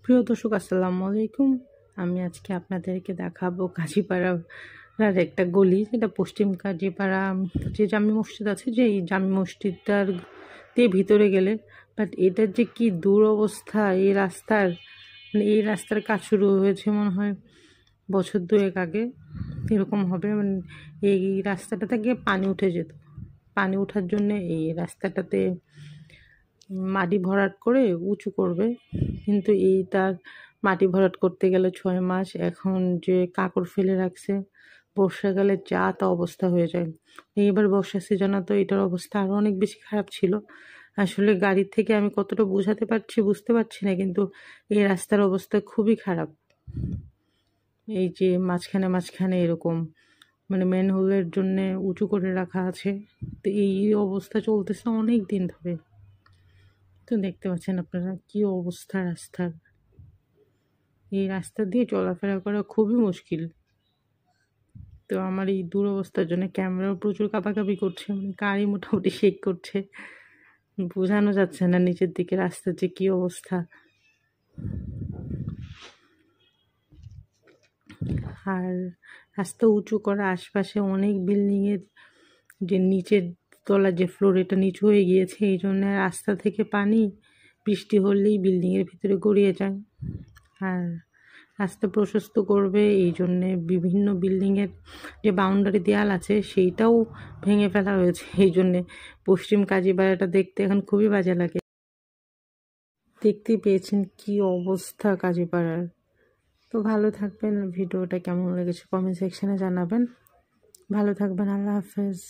প্রিয় দর্শক আসসালামু আলাইকুম। আমি আজকে আপনাদেরকে দেখাবো কাজীপাড়ার একটা গলি, যেটা পশ্চিম কাজীপাড়া যে জামি মসজিদ আছে, যে এই জামি মসজিদটার ভিতরে গেলে বাট এটার যে কি দুরবস্থা এই রাস্তার, মানে এই রাস্তার কাজ শুরু হয়েছে মনে হয় বছর দুয়েক আগে, এরকম হবে। মানে এই রাস্তাটা থেকে পানি উঠে যেত, পানি ওঠার জন্যে এই রাস্তাটাতে মাটি ভরাট করে উঁচু করবে, কিন্তু তার মাটি ভরাট করতে গেলে 6 মাস, এখন যে কাকড় ফেলে রাখছে, বর্ষাকালে যা তা অবস্থা হয়ে যায়। এইবার বর্ষার সিজনে তো এটার অবস্থা আরও অনেক বেশি খারাপ ছিল। আসলে গাড়ির থেকে আমি কতটা বোঝাতে পারছি বুঝতে পারছি না, কিন্তু এই রাস্তার অবস্থা খুবই খারাপ। এই যে মাঝখানে মাঝখানে এরকম মানে ম্যানহোলের জন্য উঁচু করে রাখা আছে, তো এই অবস্থা চলতেছে অনেক দিন ধরে। তো দেখতে পাচ্ছেন আপনারা কি অবস্থা রাস্তার। এই রাস্তা দিয়ে চলাফেরা করা খুবই মুশকিল। তো আমার এই দুরবস্থার জন্য ক্যামেরাও প্রচুর কাঁপাকাঁপি করছে, মানে গাড়ি মোটামুটি শেক করছে, বোঝানো যাচ্ছে না নিচের দিকে রাস্তার যে কি অবস্থা। আর রাস্তা উঁচু করা, আশপাশে অনেক বিল্ডিংয়ের যে নিচের তলা যে ফ্লোর, এটা নিচু হয়ে গিয়েছে, এই জন্য রাস্তা থেকে পানি বৃষ্টি হলেই বিল্ডিংয়ের ভিতরে গড়িয়ে যায়। আর রাস্তা প্রশস্ত করবে এই জন্যে বিভিন্ন বিল্ডিংয়ের যে বাউন্ডারি দেয়াল আছে সেইটাও ভেঙে ফেলা হয়েছে, এই জন্যে পশ্চিম কাজীপাড়াটা দেখতে এখন খুবই বাজে লাগে। দেখতেই পেয়েছেন কি অবস্থা কাজীপাড়ার। তো ভালো থাকবেন, ভিডিওটা কেমন লেগেছে কমেন্ট সেকশনে জানাবেন। ভালো থাকবেন, আল্লাহ হাফেজ।